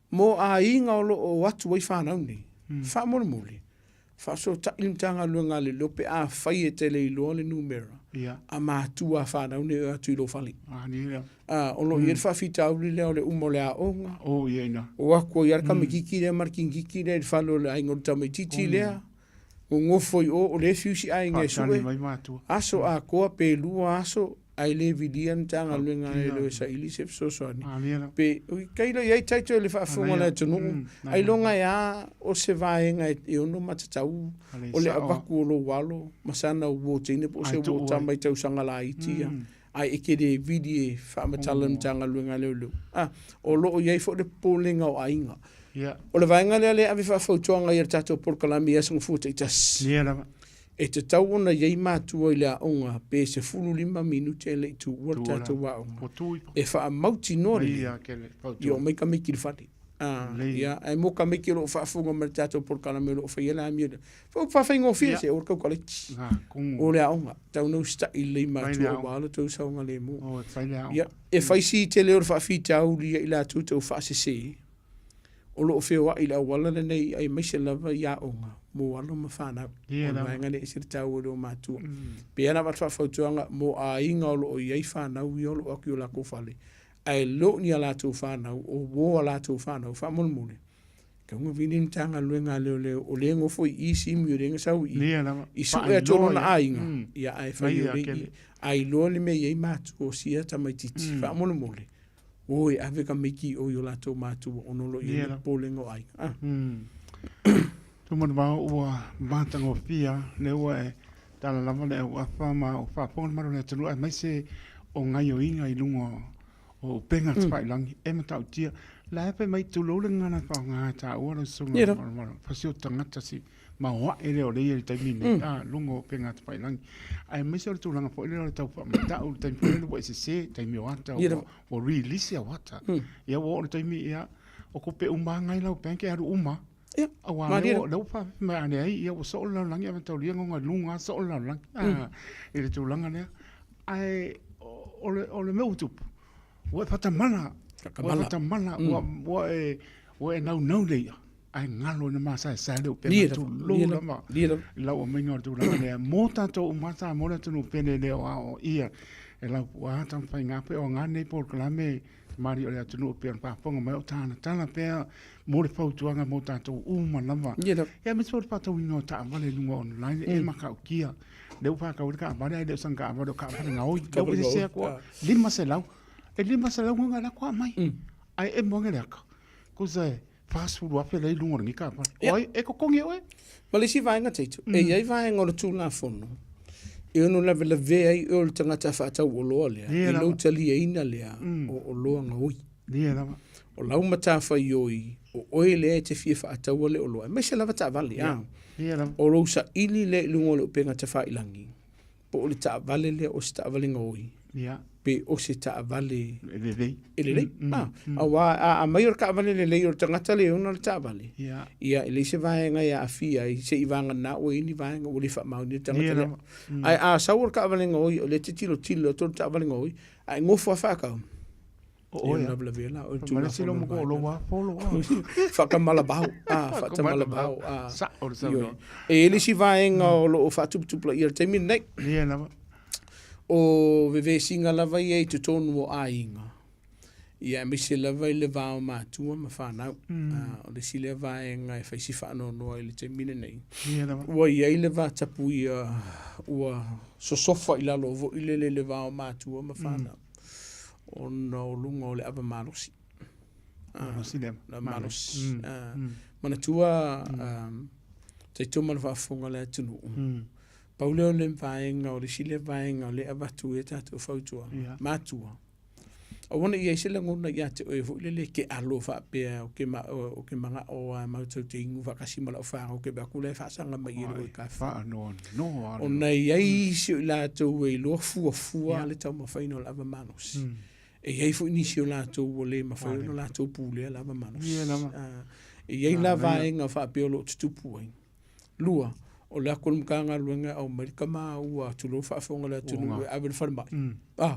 Mo a inga o lo o atu wai whanau ni. Wha mole mole. Wha so ta ilimtanga luenga le lope a whai e tele i loa le numera. A mātua whanau ni o atu i lo whali. O lo i e whawhita auri leo le umo le a onga. O ako i arka me kiki lea marking kiki lea le whalo le aingo tamai titi lea. O ngofo i o le fiusi ai ngai sue. Aso a koa pe lua aso ai le vidian tanga luenga e leo sa ili sef sosoani. Pe kaila iai taito le whaafunga le tonu. Ai longa ia o se vaenga e ono matatau. O le awaku o lo walo. Masana uo teine po se uo tamai tau sanga la itia. Ai eke de vidie whaamatala mtanga luenga leo leo. O loo iai fo le pōlenga o ainga. O le vaenga lea le awe whaafautoanga i tato porkalami asang futa i tas. E te tau ona iai mātua i lea onga pe se 5 minute e le tu ua tato wa onga. E whaamauti nore. I o meika meki le whati. Ai mo ka meki lo whaafunga ma tato porkalami lo whaiela amia. Whawhaingo fia se orkau kaleti. O lea onga. Tau nau sta i le mātua o wala tau saunga le mo. E whaisi te leo whaafita au lia i la tūtau whaasese. O lo feo i la wala nei ai maise lava ia onga mo walo ma whanau o vaenga ne isir tau o leo mātua pe ana wat whafautuanga mo a inga o lo o iei whanau i o lo aki o la kofale ai lo ni a lātou whanau o wo a lātou whanau whamolmole ka unga vini mtanga luenga leo o lengo fo i isi mi o renga sau i su e tolo na a inga ia ai whai o rengi ai lo ni me iei mātua o sia tamai titi whamolmole oi ave ka meki o yo lato matu ono lo i polengo ai tu mo ba o matango fia le o e tala lava le o fama o fa pon maro le tulu ai mai se o ngai o inga i lungo o penga tspai langi e mata tia la pe mai tu lo le ngana fa nga ta o lo so maro fa si o tangata si ma wa ele o le tai mi lungo penga tspai langi ai mai se tu langa po le tau fa mata o tai po le o se tai mi o ata o release o ata ia o tai mi ia o ko pe uma ngai lau penke aru uma awa le fa ma ne ai ia o so la langi ava tau lianga nga lunga so la langi ele tu langa ne ai o le meu tu o fa tamana o e nau le ai ngalo na masa sa le pe tu lo la ma la o me ngor tu la ne mo tanto mata mo le tu no pene le o ia e la wa tan fa nga pe o ngane por klame mari o le tu no pe pa ponga me o tana pe mo le fautu anga mo tanto uma lava e me so pa tu no ta vale lungo online e ma ka kia le fa ka ka ba le sanga ba do ka nga o ka be se ko lima se lau nga la kwa mai ai e mo ngela ka ko se fast food wa pe le lungo ni ka oi e ko kongi oi ma le si vaenga teitu e ai vaenga o le tūla fono e ono la ve ai o le tangata whaatau o loa lea i lau tali e ina lea o loa ngoi o lau matawhai oi o oe lea te fie whaatau o le o loa me se lava ta vale o lo sa ili le lungo le upenga te whailangi po o le ta vale lea o se ta vale ngoi pe o se ta vale ele a mai o ka vale le o tangata le ona le ta vale ia ele se vaenga ia afia i se ivanga na o ini vaenga o le fa mau ni tangata ai a sa o ka vale ngoi o le tilo to ta vale ngoi ai ngofo fa ka o ia la vela o tu ma se lo mo ko lo wa polo fa ka malabau fa ta malabau sa o sa ele se vaenga o lo fa tu pla ia te min nei o veve singa lava i e tu tonu o ainga. Ia me se lava i le vao mātua ma whanau. O le si le vaenga e whaisi whanau noa i le te mine nei. Ua i ei le va tapu i ua sosofa i lalo vo i le vao mātua ma whanau. O no lunga o le ava malosi. Na malosi. Mana tua te tuma le whafonga le atunu. Pauleo le vaenga o le sile vaenga o le avatu e tatu fautua matua o wana ia se ngona ia te o le ke alo fa pe o ke manga o mautu te ingu fa kasi mala fa o ke ba kule fa sanga mai o ka fa no o nei ai se la to e lo fu le tau ma faino la manos e ai fu inisio la to o le ma faino la to pule la manos e ai la vaenga fa pe o lo tupu ai lua o le akol mkanga luenga au marika maa ua tulo whaafonga le tunu e awe le whanemai.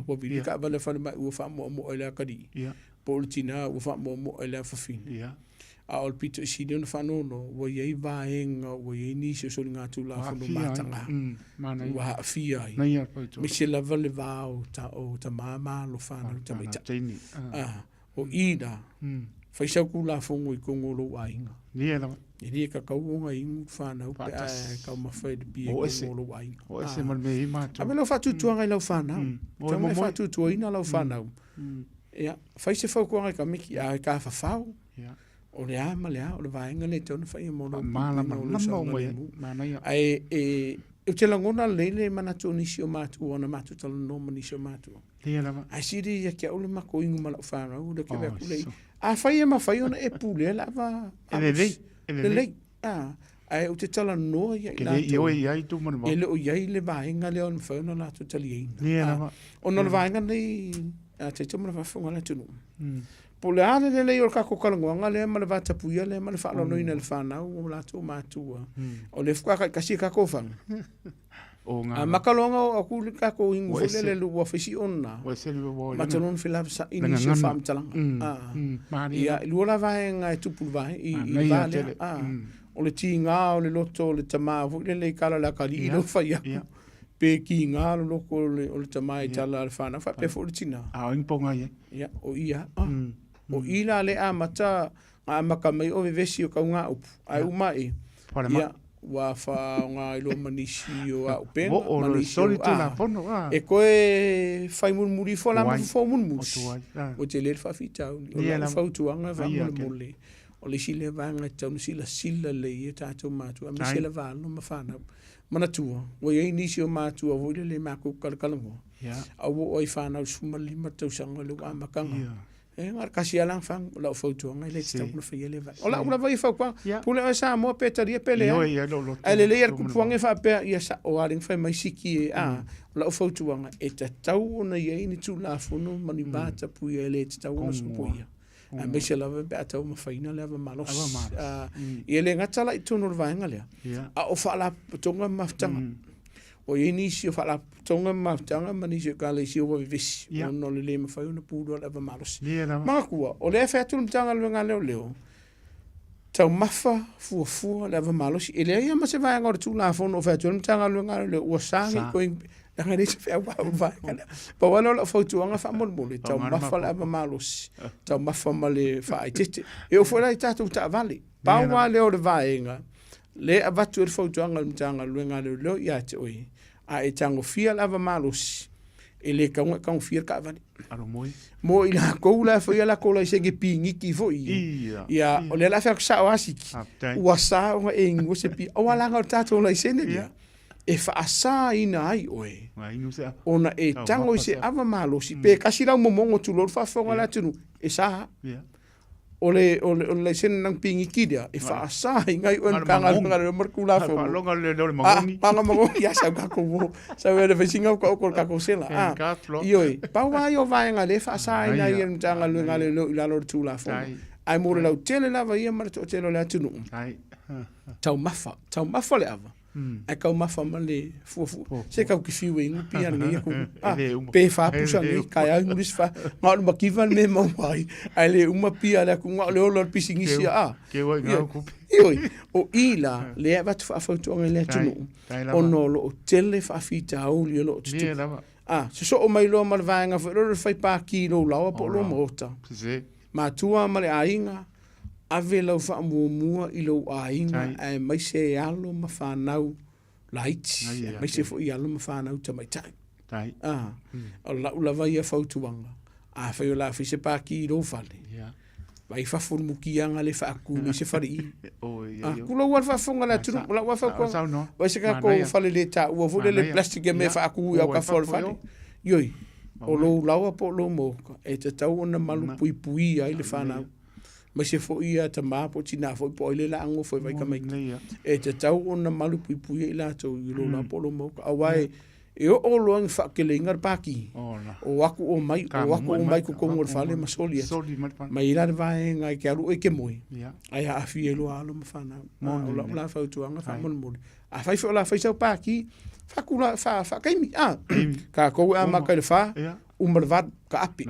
Wabili ka awe le whanemai ua whaamo mo ele akari. Po le tina ua whaamo mo ele a whawhina. A o le pito isini ona whanono, ua iei vaenga, ua iei nisi o soli ngā tūla whanu mātanga. Ua haafia ai. Me se lava le vāo o ta māma lo whanau ta meita. O ina, whaisau ku la fongo i kongo lo ainga. E ni ka kaunga ingu whanau pe kau mawhai de bia kongo lo ainga. O ese man me i mātua. Awe lau whatutua ngai lau whanau. Tau mai whatutua ina lau whanau. Ia, whaise whauko ngai ka miki a ka whawhau. O le a ma le a, o le vaenga le tau na whaia mono. Ai e te langona leile manatu nisi o mātua ona mātua tala noma nisi o mātua. Ai siri ia kia ule mako ingu malau whanau. Le kia kulei. A whaia ma whaia ona e pule lava. Lei. Ai o te tala noa ia i lātou. Ele o iai tu manu mau. Ele o iai le vaenga leo na whaia na lātou tali eina. O na le vaenga nei, te tamana whafunga la tunu. Po le ale le lei o kako kalangoanga le ma le vatapuia le ma le whaalo noina le whanau o lātou mātua. O le whukaka kasi kako whanga. A makalonga o ku kako ingu fole le lua whaisi ona. Matalon whilawa sa inisio whamtalanga. Ia lua la vaenga e tupu vae i vale. O le ti ngā o le loto o le tamā le lei kala la kari i lo whaia. Pe ki ngā lo loko o le tamā i tala le whana. Wha pe fo le tina. A ingponga ia. Ia o ia. O ila le a mata a makamai o vevesi o kaunga upu. Ai umai. Ia. Wa fa nga ilo manisi o a upenga o manisi o a e koe fai murmuri fo la fo murmus o te le fa fita o la fa tuanga va mole o le sile vanga tau sila le e tatou matu a misela va no ma fana mana tua o ye inisi o matu o le mako kalkalango a o fana suma lima tau sanga le wa makanga e ngar kasi alang fang la foto ngai le tsa kuna fai le va ola una vai fa kwa pula sa mo petaria pele ele le er kupuanga fa pe ia sa o aling fai mai siki a la foto nga e tau na ye ni tu la fono mani bata pu ye le tau na supoia a me se lava be tau ma faina leva malos e le ngata la itu no va ngale a o fa la tonga maftanga o inisio fa la tonga maftanga manisio kale si o vis no le ma fa una pudo leva malos ma kua o le fa tu mtanga le ngale leo tau mafa fu leva malos e le ia ma se va ngor tu la fono fa tu mtanga le ngale o sangi ko nga ni se fa va pa wala la foto nga fa mo le tau mafa leva malos tau mafa male fa itete e o fora itatu ta vale pa wa le o le vaenga le avatu le foto nga mtanga le ngale lo ia te oi a e tango fia lava malos e le kaunga fia ka vani aro moi mo ila ko la foi la ko la se ge pingi ki foi ia o le la fa sa wasiki wa sa o e ngo se pi o la ga tato la se ne dia e fa asa ina ai oe ona e tango se ava malo si pe kasi la mo mongo tu lo fa fonga la tunu e sa ole sen nang pingi kidia e fa sa ngai on kanga ngara markula fo longa le dole mangoni panga mango ya sa ka ko sa we le singa ko ka ko sela yo pa wa yo va nga le fa sa ngai en tanga lu ngale la lo tu la fo ai mo le tele la va ia mar to tele la tunu tau mafa le ava ai kau mafa male fufu se kau ki fiwe ngu pia ngi ko pe fa pusa ngi kai ai ngus fa ma lu makivan me mo mai ai le uma pia la ku ngale o lo pisingi sia ke wa nga ku o ila le va tu fa tu ngale tunu o no lo tele fa fita o li lo tu so o mai lo mal vanga fo lo fai pa ki lo la po lo mota ma tua male ainga ave lau wha mua i lau ainga e mai se alo ma whanau laiti mai se fo i alo ma whanau ta mai tai o lau lawa ia whautuanga a whai o la whi se pāki i lau whale mai whafuru mukianga le whaaku le se whari i kula ua whafonga la tunu ula ua whakonga wai se ka ko whale le ta ua vule le plastic e me whaaku i au ka whale yoi o lau laua po lau moka e te tau ona malu pui pui ai le whanau ma se fo ia ta ma po tina fo po ile la ngo fo vai ka mai e te tau ona malu pui pui ila to i lo na polo mo awai e o lo ang fa ke le ngar paki o aku o mai ko ngor fale ma solia mai ila vai ngai ke alu e ke moi ai a fi elo alo ma fa na la fa tu anga fa mon mo a fa fo la fa sa paki fa kula fa ka mi ka ko a ma ka le fa umar ka api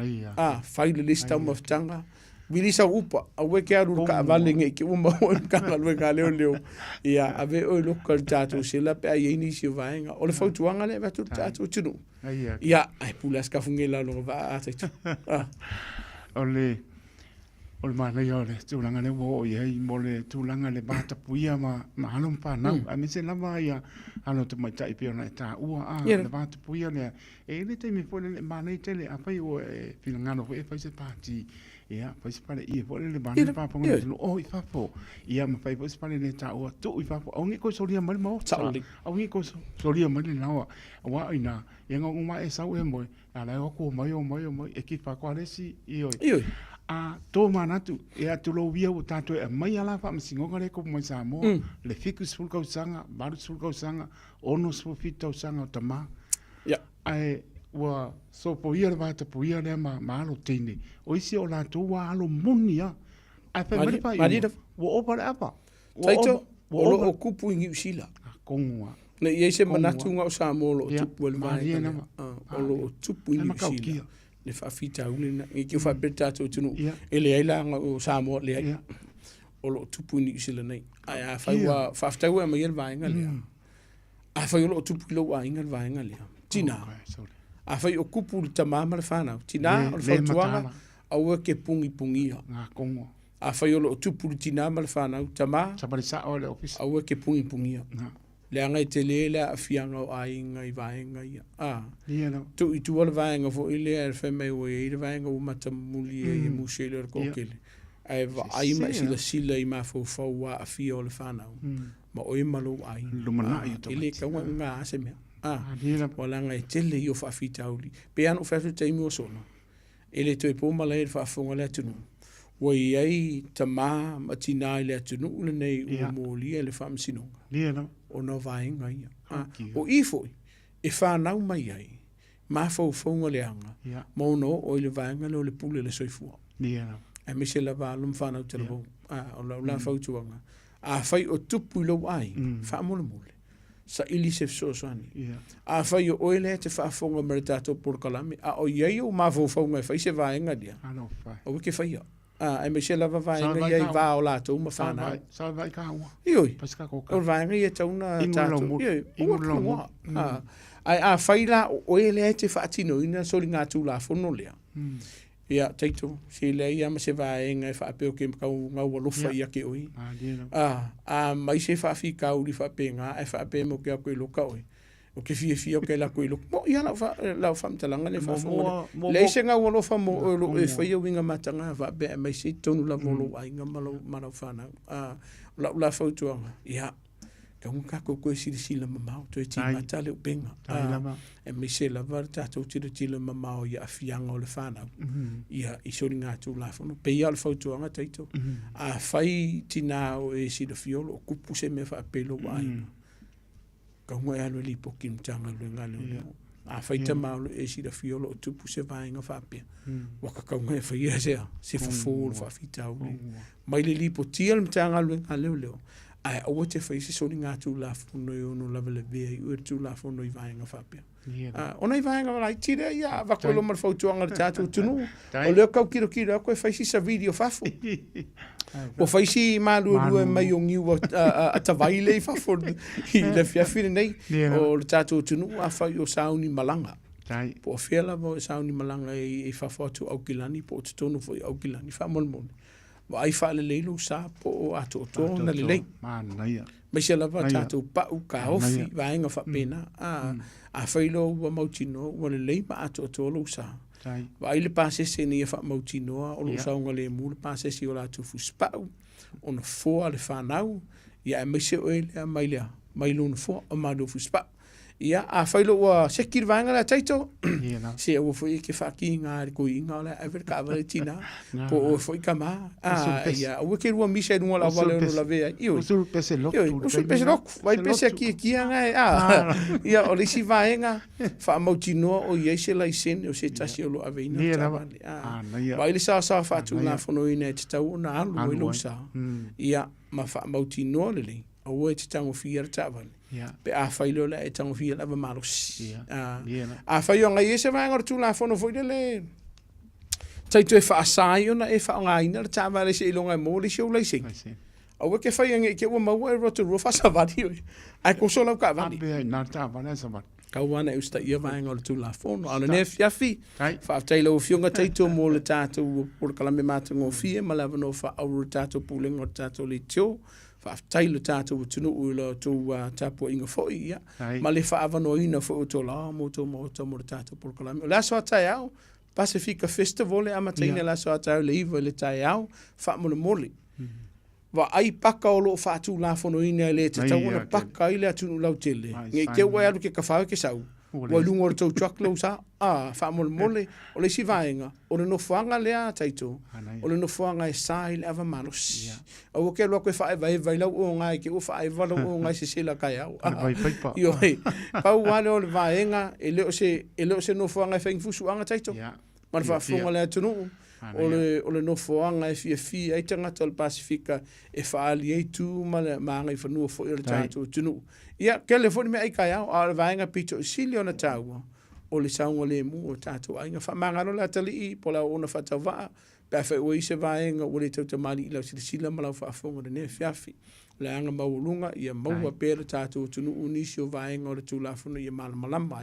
fa ile lista mo ftanga Vili sa upa, a weke aru ka avale nge ki uma o kanga lue ka leo. Ia, ave o local tato sila pe a yeini si vaenga. O le fautuanga le vatu tato tunu. Ia, ai pulas ka fungela lo va a taitu. O le mana ia le tūlanga le wo iei mo le tūlanga le bata puia ma halom whanau. A me se lama ia ano te mai tai pia na e tā ua le bata puia le. E le te me pone le mana i tele a pai o e pinangano e pai se pāti. Ia, pai se pare ia po le bana pa ponga le o I fapo. Ia ma pai po se pare le ta o tu I fapo. Au ngi ko solia mai mo. Au ngi ko solia mai le nawa. Wa ina, ia ngo ma e sau e mo. Ala o ko mai e ki pa kwa le si io. A to manatu e atu lo via o tato e mai ala fa msingo ngare ko mo sa mo. Le fiku sul ko sanga, baru sul ko sanga, ono sul fito sanga o tama. Ia. Ai wa so po ia va te po ia le ma alo tini o isi o la to wa alo munia a pe mari pa wo o para apa taito o kupu ngi usila kongwa na ye se manatu nga o sa mo lo tupu le mai o lo tupu ngi usila le fa fita ule na ngi fa beta to tunu ele ai la o sa mo le ai o lo tupu ngi usila nei ai a fa wa fa fta wa mai va nga le a fa lo tupu lo wa nga va nga le tina a fai o kupu le tamama le whanau. Tina, o le whautuanga, au ke pungi pungia. Ngā kongo. A fai o le tupu le tina ma le whanau. Tama, Sabari sa o le office. au ke pungi pungia. Le angai te le a fianga o ainga I vaenga ia. Tu I tua le vaenga fo ile e whemei o e le vaenga o matamuli e musele o kokele. Ai ma sila I ma fau a fia o le whanau. Ma o malo ai. Lumana I to. Ile kaunga ngā ase mea. Wala ngai tele I o whawhita uli. Pe anu whawhita taimi o sona. Ele toi pōma lai le whawhonga le atunu. Wai ai ta maa ma tina le atunu ule nei ua mōlia le whamsinonga. O na vaenga ia. O ifoi, e whanau mai ai. Ma whawhonga le anga. Mauno o le vaenga le o le pule le soifua. E me se la wālum whanau te rabo. O la whautuanga. A whai o tupu ilo ai. Whamole mole. Sa ili se soani. A fai o oile te whaafonga mara tātou porkalame. A o iei o mawhauwhaunga e whai se vaenga dia. O wike whai a. E me se lava vaenga iei vā o lātou ma whanau. Sa vai ka ua. Ioi. Pasika koka. O vaenga iei tauna tātou. Ioi. Ingu lomu. Ai a whai la o oile te whaatino ina sori ngā tū la whono lea. Ia, teito, se le ia ma se vaenga e whaapeo ke ngau alofa ia ke oi. Mai se whaafi kauri whape ngā e whape mo ke a koe loka oi. o ke fia o ke la koilo mo ia la fa mtalanga le fa le se nga wo fa mo e fa yo winga matanga va be mai se tonu la volo ai nga malo fa na la fa tu ia ka un ka ko si la mama to ti mata le benga e me se la va ta to ti le mama ia fianga o le fa na ia i so nga tu la fa no pe ia le fa tu nga taito a fai tina o e si de fiolo ku puse me fa pelo ai ka ngoi alo li poki mtanga le ngalo a faita malo e si da fiolo tu puse vai nga fa pe wa ka ngoi fa ia se fo fa fita o mai le li potiel mtanga le ngalo ai o te fa isi so nga tu la fu no yo no la vele ve u tu la fu no i vai nga fa pe ona i vai nga lai tira ia va ko lo mar fa tu anga tatu tunu o le ka kiro ko fa isi sa video fa fu o fai si malu mai o ngiu a tavaile fa for i le fiafine nei o le tatou tunu a fai o sauni malanga po fela vo sauni malanga e fa fotu au kilani po tonu foi au kilani fa molmon wa ai fa le leilo sa po a to na le lei me se lava tatou pa u ka ofi va nga fa pena a fai lo wa mautino wa le lei ma a to lo sa wa ile pase se ni fa mautinoa o lo saunga le mu pase si o la tu fuspa o na fo ale fa nau ia me se o ile mai lo na fo o ma do fuspa ia a failo wa se kirvanga la taito se o foi ke fa ki nga ko inga la ever ka va tina po foi kama ia o ke ru mi se no la vale no la ve io sul pese lok vai pese ki nga ia o le si vaenga fa mautino o ia se la isen o se tasi o lo aveina vai le sa fa tu na fono ina te tau na alu lo sa ia ma fa mautino le o e te tango fia tavale pe a failo la e tango fia lava malos a faio nga yese va ngor tu la fono foi le taito e fa sai ona e fa nga ina tavale se longa mo le show le sing o ke fai nga ke o mau e roto rofa savadi ai ko so la ka vani na tavale savat ka wana e sta ia va ngor tu la fono ala ne fiafi fa tailo o fionga taito mo le tato por kala me matango fia malava no fa au tato puling o tato le tio fa tailo tato tunu ulo tu tapo inga foi ia ma le fa avano ina fo to la mo tato por kala la so taiao Pacifica Festival e amatina la so taiao le iva le taiao fa mo le moli wa ai paka o lo fa tu la fono ina le te tau paka ile atu lau tele nge ke wa alu ke ka fa ke sau wa lungo to chaklo sa fa mo mole o le si vaenga o le no fuanga le a taito o le no fuanga e sai le ava manos o ke lo ko fa vai lau o ngai ke o fa vai lau o ngai se la kai au yo pa wa le o le vaenga e le o se no fuanga e feng fusu anga taito ma fa funga le atu o le no foanga e fia e tanga tol Pacifica e faali e tu ma ngai fanua fo le tato tunu ia ke le foni me ai kai au a vaenga pito silio na tau o le saunga le mu o tato ai nga fa mangalo la tali po la ona fa tava pe fa o se vaenga o le tau mali la sila ma la fa fonga de ne fiafi la anga maulunga ia maua pe le tato tunu unisio vaenga o le tu la fono ia malama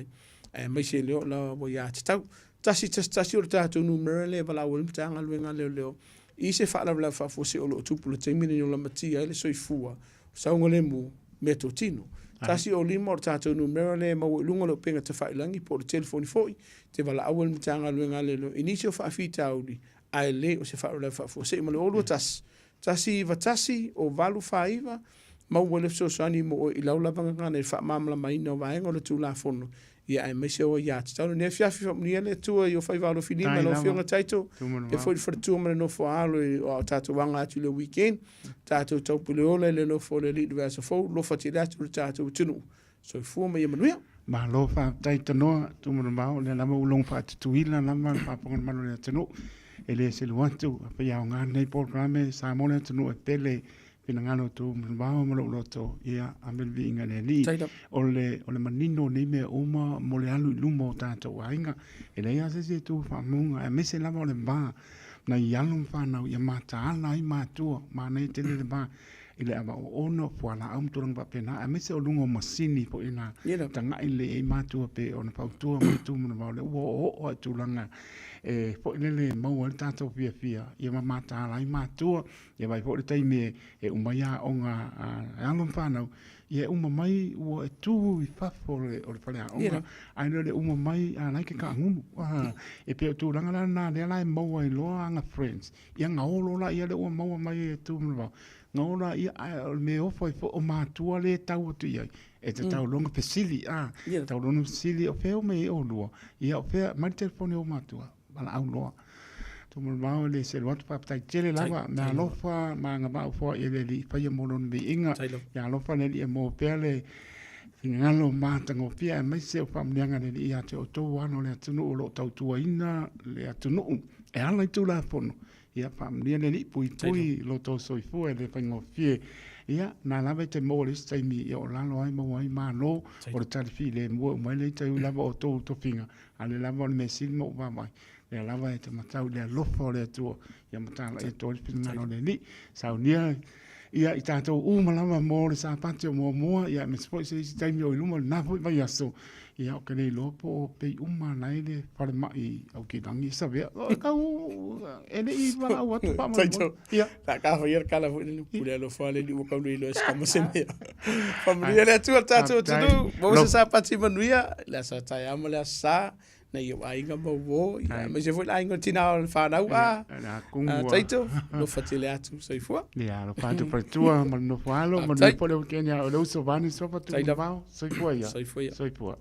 e mai se leo la wo ya tau tasi o tatou numero le vala o mtanga luenga leo i se fa la fa fo se o lo tupu le temini o la matia ele soifua saunga le mu meto tino tasi o limo o tatou numero le ma lunga lo penga te failangi po le telefoni foi te vala o mtanga luenga leo inicio fa fita uli ai le o se fa la fa fo se ma lo tasi vatasi o valu faiva ma o le so sani mo i laula vanga ne fa mamla mai no vaenga le tu la fono ia ai mai se o ia tau ne fiafi fa mnia le tua yo fai valo filima lo fionga taito e foi for tu ma no fo alo o tato wanga atu le weekend tato tau pule ole le no fo le li verso fo lo fa ti tato tato tunu so fu ma ia manuia ma lo fa taito no tu mo ma le la mo long fa tu ila na ma pa pon ma le tunu ele se lo atu pa ia nga nei programe sa mo le tunu e tele pina ngano tu mbao mo lo to ia amel vi inga le ni o le manino ni me uma mo le alu lumo tato ainga ele ia se tu fa munga e mese la mo le ba na yalum fa na ia mata ala i matu ma nei tele le ba ile aba ono po ala am turang ba pena e mese o lungo masini po ina tanga ile e matu pe ona pa tu matu mo le o tu langa e po le mau tato fia ia mata ala i matu ia vai po le taime e umaya onga alum fa na ia uma mai ua e tu I fafo o le whaleaonga. Aina le uma mai a naike ka ngunu. E pe o tūranga la nā lea lai maua I loa anga friends. Ia ngā olo la ia le ua maua mai e tu mnawau. Ngā ora ia me ofo I fo o mātua le tau atu iai. E te tau longa pesili. Tau longa pesili o feo me e o lua. Ia o fea mai telefone o mātua. Bala au loa. Tumu mau le se watu pa tai tele lava na lofa ma nga ba fo ele li fa ye mono ni inga ya lofa le li mo pele ngalo ma tango pia mai se o fam nyanga le ia te o to ano le tunu lo tau tua ina le tunu e ala tu la fono ia fam le li pui lo to so fu e le fango fie ia na lava te mo le stai mi o la lo ai mo ai ma no o le tali fi le mo mai le te lava o to finga ale lava me sil mo va mai le lava e te matau le lofa le tuo ia matala e to pina no le ni saunia ia I tātou malama mo le sapati o mua ia me spoi se taimi o iluma na foi vai aso ia o kele lopo o pe nai le pare mai au ki dangi sa vea o kau ele I wala o atu pa mo ia ta ka fa yer kala foi le pule lo fa le li o kau le lo escama se me familia le tu tātou tu mo se sapati manuia la sa tai amo le sa na yo ainga mo vo ma je foi ainga tina fa na taito no fatile atu sai fua ia lo patu pa tua ma no falo ma no pole o kenya o lo so vani so pa tu sai fua ia sai fua